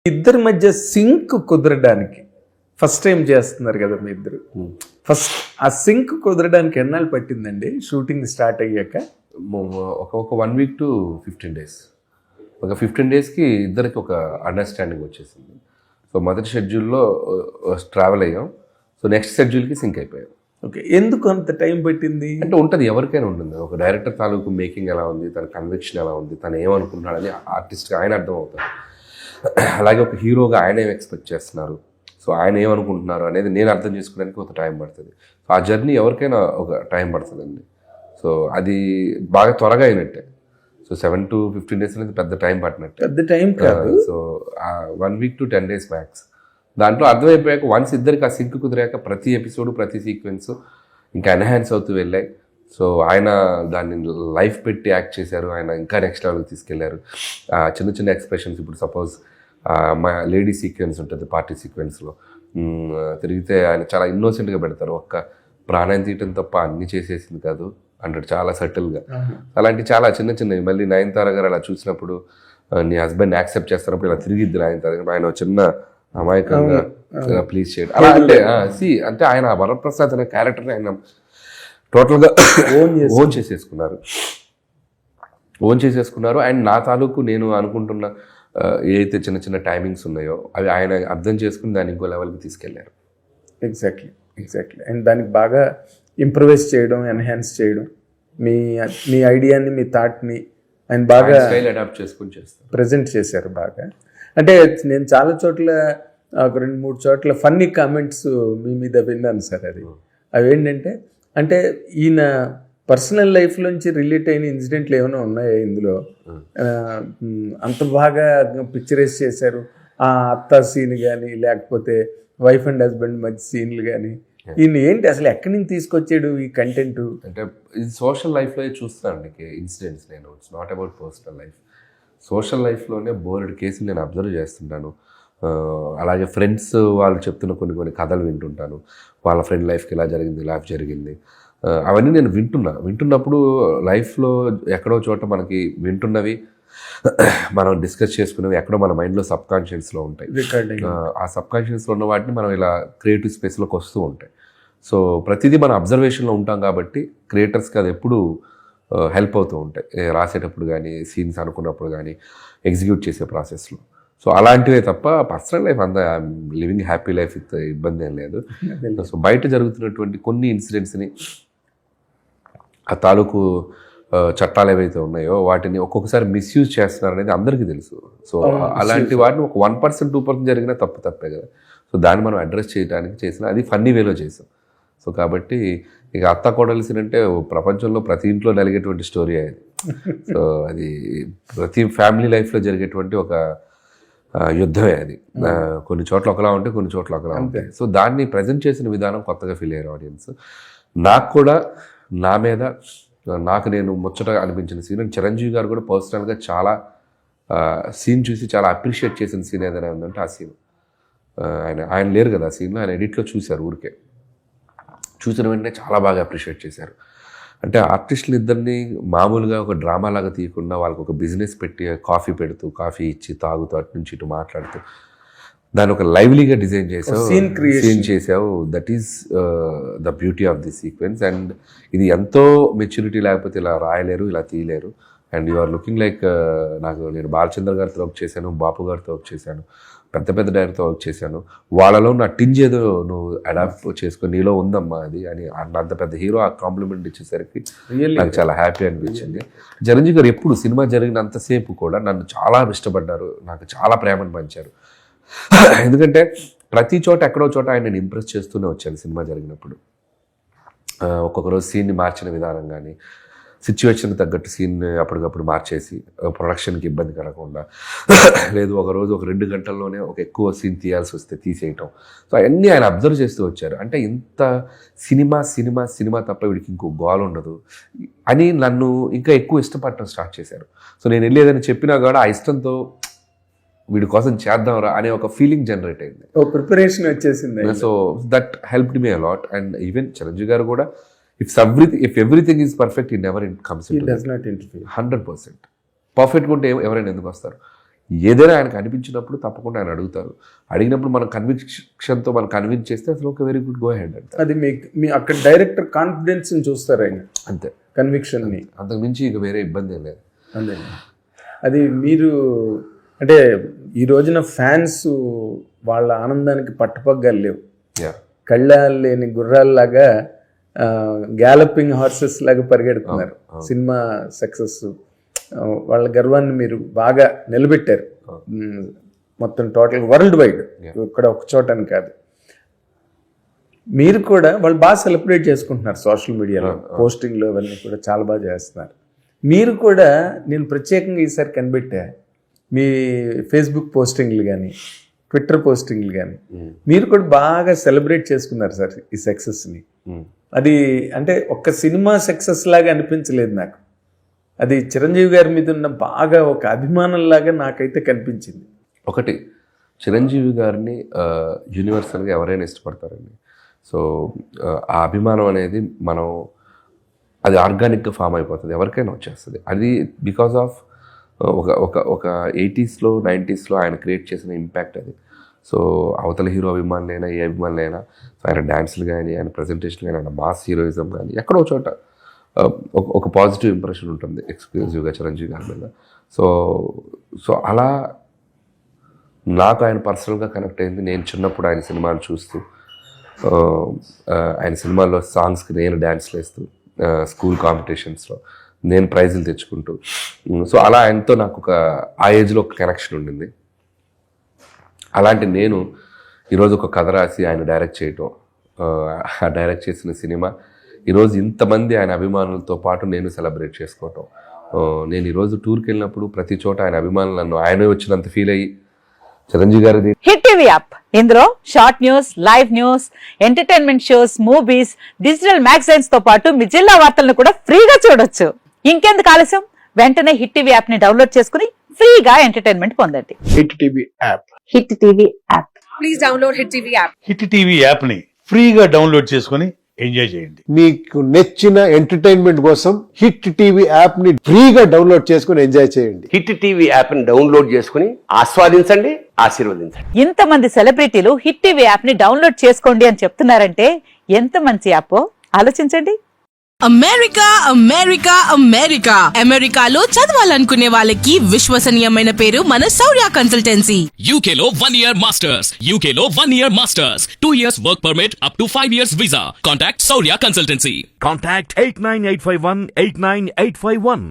ఇద్దరి మధ్య sync కుదరడానికి first time చేస్తున్నారు కదా మీ ఇద్దరు. ఫస్ట్ ఆ సింక్ కుదరడానికి ఎన్నాళ్ళు పట్టిందండి షూటింగ్ స్టార్ట్ అయ్యాక? ఒక 1 week to 15 days. ఒక 15 daysకి ఇద్దరికి ఒక అండర్స్టాండింగ్ వచ్చేసింది. సో మొదటి షెడ్యూల్లో ట్రావెల్ అయ్యాం. సో నెక్స్ట్ షెడ్యూల్కి సింక్ అయిపోయాం. ఓకే, ఎందుకు అంత టైం పట్టింది? అంటే ఉంటుంది, ఎవరికైనా ఉంటుంది. ఒక డైరెక్టర్ తాలూకు మేకింగ్ ఎలా ఉంది, తన కన్విక్షన్ ఎలా ఉంది, తను ఏమనుకుంటున్నాడని ఆర్టిస్ట్గా ఆయన అర్థం అవుతారు. అలాగే ఒక హీరోగా ఆయన ఏం ఎక్స్పెక్ట్ చేస్తున్నారు, సో ఆయన ఏమనుకుంటున్నారు అనేది నేను అర్థం చేసుకోవడానికి ఒక టైం పడుతుంది. సో ఆ జర్నీ ఎవరికైనా ఒక టైం పడుతుందండి. సో అది బాగా త్వరగా అయినట్టే. సో 7 to 15 days అనేది పెద్ద టైం పట్టినట్టే. పెద్ద టైం కాదు. So 1 week to 10 days max. దాంట్లో అర్థమైపోయాక వన్స్ ఇద్దరికి ఆ సింక్ కుదిరాక ప్రతి ఎపిసోడ్ ప్రతి సీక్వెన్స్ ఇంకా ఎన్హాన్స్ అవుతూ వెళ్ళాయి. సో ఆయన దాన్ని లైఫ్ పెట్టి యాక్ట్ చేశారు, ఆయన ఇంకా నెక్స్ట్ లెవెల్కి తీసుకెళ్లారు. చిన్న చిన్న ఎక్స్ప్రెషన్స్, ఇప్పుడు సపోజ్ మా లేడీ సీక్వెన్స్ ఉంటుంది పార్టీ సీక్వెన్స్లో, తిరిగితే ఆయన చాలా ఇన్నోసెంట్గా పెడతారు. ఒక్క ప్రాణాయం తీయటం తప్ప అన్నీ చేసేసింది కాదు అంటాడు చాలా సటిల్గా. అలాంటి చాలా చిన్న చిన్నవి. మళ్ళీ నయనతార గారు అలా చూసినప్పుడు నీ హస్బెండ్ యాక్సెప్ట్ చేస్తున్నప్పుడు ఇలా తిరిగిద్ది నయనతార గారు, ఆయన చిన్న అమాయకంగా ప్లీజ్ చేయడం అలా. అంటే ఆయన వరప్రసాద్ అనే క్యారెక్టర్ని ఆయన టోటల్గా ఓన్ చేసేసుకున్నారు. అండ్ నా తాలూకు నేను అనుకుంటున్న ఏదైతే చిన్న చిన్న టైమింగ్స్ ఉన్నాయో అవి ఆయన అర్థం చేసుకుని దాన్ని ఇంకో లెవెల్కి తీసుకెళ్లారు. ఎగ్జాక్ట్లీ. అండ్ దానికి బాగా ఇంప్రూవైజ్ చేయడం, ఎన్హాన్స్ చేయడం, మీ ఐడియాని, మీ థాట్ని ఆయన బాగా స్టైల్ అడాప్ట్ చేసుకుని చేస్తారు, ప్రజెంట్ చేశారు బాగా. అంటే నేను చాలా చోట్ల ఒక 2-3 చోట్ల ఫన్నీ కామెంట్స్ మీ మీద విన్నాను సార్. అవి ఏంటంటే, అంటే ఈయన పర్సనల్ లైఫ్లోంచి రిలేట్ అయిన ఇన్సిడెంట్లు ఏమైనా ఉన్నాయా ఇందులో? అంత బాగా పిక్చరైజ్ చేశారు. ఆ అత్త సీన్ కానీ, లేకపోతే వైఫ్ అండ్ హస్బెండ్ మధ్య సీన్లు కానీ, ఈయన ఏంటి అసలు ఎక్కడి నుంచి తీసుకొచ్చాడు ఈ కంటెంట్? అంటే ఇది సోషల్ లైఫ్లో చూస్తానండి ఇన్సిడెంట్స్. నేను it's not about personal life. Social లైఫ్లోనే బోలెడు కేసులు నేను అబ్జర్వ్ చేస్తుంటాను. అలాగే ఫ్రెండ్స్ వాళ్ళు చెప్తున్న కొన్ని కథలు వింటుంటాను. వాళ్ళ ఫ్రెండ్ లైఫ్కి ఇలా జరిగింది, ఇలా జరిగింది, అవన్నీ నేను వింటున్నప్పుడు లైఫ్లో ఎక్కడో చోట మనకి వింటున్నవి మనం డిస్కస్ చేసుకున్నవి ఎక్కడో మన మైండ్లో సబ్ కాన్షియస్లో ఉంటాయి. ఆ సబ్ కాన్షియస్లో ఉన్న వాటిని మనం ఇలా క్రియేటివ్ స్పేస్లోకి వస్తూ ఉంటాయి. సో ప్రతిదీ మన అబ్జర్వేషన్లో ఉంటాం కాబట్టి క్రియేటర్స్కి అది ఎప్పుడు హెల్ప్ అవుతూ ఉంటాయి, రాసేటప్పుడు కానీ, సీన్స్ అనుకున్నప్పుడు కానీ, ఎగ్జిక్యూట్ చేసే ప్రాసెస్లో. సో అలాంటివే తప్ప పర్సనల్ లైఫ్ అంతా లివింగ్ హ్యాపీ లైఫ్ విత్ ఇబ్బంది ఏం లేదు. సో బయట జరుగుతున్నటువంటి కొన్ని ఇన్సిడెంట్స్ని, ఆ తాలూకు చట్టాలు ఏవైతే ఉన్నాయో వాటిని ఒక్కొక్కసారి మిస్యూజ్ చేస్తున్నారు అనేది అందరికీ తెలుసు. సో అలాంటి వాటిని ఒక 1%, 2% జరిగినా తప్పే కదా. సో దాన్ని మనం అడ్రస్ చేయడానికి చేసిన అది ఫన్నీ వేలో చేసాం. సో కాబట్టి ఇక అత్త కోడలిసిన అంటే ప్రపంచంలో ప్రతి ఇంట్లో నలిగేటువంటి స్టోరీ అది. సో అది ప్రతి ఫ్యామిలీ లైఫ్లో జరిగేటువంటి ఒక యుద్ధమే అది. కొన్ని చోట్ల ఒకలా ఉంటే కొన్ని చోట్ల ఒకలా ఉంటాయి. సో దాన్ని ప్రజెంట్ చేసిన విధానం కొత్తగా ఫీల్ అయ్యారు ఆడియన్స్. నాకు కూడా నా మీద నాకు నేను ముచ్చటగా అనిపించిన సీన్, చిరంజీవి గారు కూడా పర్సనల్గా చాలా సీన్ చూసి చాలా అప్రిషియేట్ చేసిన సీన్ ఏదైనా ఉందంటే ఆ సీన్. ఆయన లేరు కదా ఆ సీన్లో, ఆయన ఎడిట్లో చూశారు. ఊరికే చూసిన వెంటనే చాలా బాగా అప్రిషియేట్ చేశారు. అంటే ఆర్టిస్టులు ఇద్దరిని మామూలుగా ఒక డ్రామా లాగా తీయకుండా వాళ్ళకి ఒక బిజినెస్ పెట్టి కాఫీ పెడుతూ, కాఫీ ఇచ్చి తాగుతూ, అటు నుంచి ఇటు మాట్లాడుతూ దాన్ని ఒక లైవ్లీగా డిజైన్ చేసావు, సీన్ చేసావు. That is the beauty of the sequence. And ఇది ఎంతో మెచ్యూరిటీ లేకపోతే ఇలా రాయలేరు, ఇలా తీయలేరు. And you are looking like, నేను బాలచంద్ర గారితో వర్క్ చేశాను, బాపు గారితో వర్క్ చేశాను, పెద్ద డైరెక్టర్తో వర్క్ చేశాను. వాళ్ళలో నా టింజ్ ఏదో నువ్వు అడాప్ట్ చేసుకొని నీలో ఉందమ్మా అది అని అంత పెద్ద హీరో ఆ కాంప్లిమెంట్ ఇచ్చేసరికి నాకు చాలా హ్యాపీ అనిపించింది. చిరంజీవి గారు ఎప్పుడు సినిమా జరిగినంతసేపు కూడా నన్ను చాలా ఇష్టపడ్డారు, నాకు చాలా ప్రేమను పంచారు. ఎందుకంటే ప్రతి చోట ఎక్కడో చోట ఆయన నేను ఇంప్రెస్ చేస్తూనే వచ్చాను సినిమా జరిగినప్పుడు. ఒక్కొక్క రోజు సీన్ని మార్చిన విధానం కానీ, సిచ్యువేషన్కి తగ్గట్టు సీన్ అప్పటికప్పుడు మార్చేసి ప్రొడక్షన్కి ఇబ్బంది కలగకుండా, లేదు ఒకరోజు ఒక 2 గంటల్లోనే ఒక ఎక్కువ సీన్ తీయాల్సి వస్తే తీసేయటం. సో అవన్నీ ఆయన అబ్జర్వ్ చేస్తూ వచ్చారు. అంటే ఇంత సినిమా తప్ప వీడికి ఇంకో గోల్ ఉండదు అని నన్ను ఇంకా ఎక్కువ ఇష్టపడటం స్టార్ట్ చేశారు. సో నేను వెళ్ళి ఏదైనా చెప్పినా కూడా ఆ ఇష్టంతో వీడి కోసం చేద్దాంరా అనే ఒక ఫీలింగ్ జనరేట్ అయింది, ప్రిపరేషన్ వచ్చేసింది. So that helped me a lot. And even Chiranjeevi గారు కూడా if everything is perfect, he never comes into it. He does not interfere. 100%. పర్ఫెక్ట్గా ఉంటే ఎవరైనా ఎందుకు వస్తారు? ఏదైనా ఆయనకు అనిపించినప్పుడు తప్పకుండా ఆయన అడుగుతారు. అడిగినప్పుడు మనం కన్విక్షన్తో మనం కన్విన్స్ చేస్తే అసలు okay very good go head అంటారు. అది మీ అక్కడ డైరెక్టర్ కాన్ఫిడెన్స్ని చూస్తారు ఆయన, అంతే, కన్విక్షన్ని. అంతకుమించి ఇక వేరే ఇబ్బంది ఏం లేదు. అంతే. అది మీరు అంటే ఈ రోజున ఫ్యాన్స్ వాళ్ళ ఆనందానికి పట్టుపగ్గాలు లేవు. కళ్ళాలు లేని గుర్రాల్లాగా గ్యాలపింగ్ హార్సెస్ లాగా పరిగెడుతున్నారు. సినిమా సక్సెస్ వాళ్ళ గర్వాన్ని మీరు బాగా నిలబెట్టారు మొత్తం టోటల్ వరల్డ్ వైడ్, ఇక్కడ ఒక చోట అని కాదు. మీరు కూడా వాళ్ళు బాగా సెలబ్రేట్ చేసుకుంటున్నారు సోషల్ మీడియాలో, పోస్టింగ్లు అవన్నీ కూడా చాలా బాగా చేస్తున్నారు. మీరు కూడా నేను ప్రత్యేకంగా ఈసారి కనిపెట్టా, మీ ఫేస్బుక్ పోస్టింగ్లు కానీ ట్విట్టర్ పోస్టింగ్లు కానీ మీరు కూడా బాగా సెలబ్రేట్ చేసుకున్నారు సార్ ఈ సక్సెస్ని. అది అంటే ఒక్క సినిమా సక్సెస్ లాగా అనిపించలేదు నాకు, అది చిరంజీవి గారి మీద ఉన్న బాగా ఒక అభిమానంలాగా నాకైతే కనిపించింది. ఒకటి, చిరంజీవి గారిని యూనివర్సల్గా ఎవరైనా ఇష్టపడతారండి. సో ఆ అభిమానం అనేది మనం అది ఆర్గానిక్గా ఫామ్ అయిపోతుంది, ఎవరికైనా వచ్చేస్తుంది. అది బికాజ్ ఆఫ్ ఒక 80s, 90s ఆయన క్రియేట్ చేసిన ఇంపాక్ట్ అది. సో అవతల హీరో అభిమానులైనా ఏ అభిమానులైనా ఆయన డ్యాన్స్లు కానీ ఆయన ప్రజెంటేషన్ కానీ ఆయన మాస్ హీరోయిజం కానీ ఎక్కడో చోట ఒక పాజిటివ్ ఇంప్రెషన్ ఉంటుంది ఎక్స్క్లూజివ్గా చిరంజీవి గారి మీద. సో అలా నాకు ఆయన పర్సనల్గా కనెక్ట్ అయింది. నేను చిన్నప్పుడు ఆయన సినిమాలు చూస్తూ, ఆయన సినిమాల్లో సాంగ్స్కి నేను డ్యాన్స్లు వేస్తూ, స్కూల్ కాంపిటీషన్స్లో నేను ప్రైజులు తెచ్చుకుంటూ, సో అలా ఆయనతో నాకు ఆ ఏజ్లో ఒక కనెక్షన్ ఉండింది. అలాంటి నేను ఈరోజు ఒక కథ రాసి ఆయన డైరెక్ట్ చేయటం, ఆ డైరెక్ట్ చేసిన సినిమా ఈరోజు ఇంతమంది ఆయన అభిమానులతో పాటు నేను సెలబ్రేట్ చేసుకోవటం. నేను ఈరోజు టూర్కి వెళ్ళినప్పుడు ప్రతి చోట ఆయన అభిమానులు నన్ను ఆయనే వచ్చినంత ఫీల్ అయ్యి చిరంజీవి గారిది. హిట్ టీవీ యాప్, ఇందులో short news, live news, entertainment shows, movies, digital magazines తో పాటు మీ జిల్లా వార్తలను కూడా ఫ్రీగా చూడొచ్చు. ఇంకెందుకు ఆలస్యం, వెంటనే హిట్ టీవీ యాప్ ని డౌన్లోడ్ చేసుకుని ఫ్రీగా ఎంటర్టైన్మెంట్ పొందండి. Hit TV app, hit TV app, please download hit TV app. Hit TV app ని ఫ్రీగా డౌన్లోడ్ చేసుకుని ఎంజాయ్ చేయండి. మీకు నచ్చిన ఎంటర్టైన్మెంట్ కోసం హిట్ టీవీ యాప్ ని ఫ్రీగా డౌన్లోడ్ చేసుకుని ఎంజాయ్ చేయండి. హిట్ టీవీ యాప్ ని డౌన్లోడ్ చేసుకుని ఆస్వాదించండి, ఆశీర్వదించండి. ఇంతమంది సెలబ్రిటీలు హిట్ టీవీ యాప్ ని డౌన్లోడ్ చేసుకోండి అని చెప్తున్నారంటే ఎంత మంచి యాప్ ఆలోచించండి. అమెరికా అమెరికా అమెరికా అమెరికాలో చదవాలనుకునే వాళ్ళకి విశ్వసనీయమైన పేరు మన శౌర్య కన్సల్టెన్సీ. UK లో 1 year masters, UK లో 1 year masters, 2 years work permit up to 5 years visa. Contact Saurya Consultancy. Contact 89851 89851.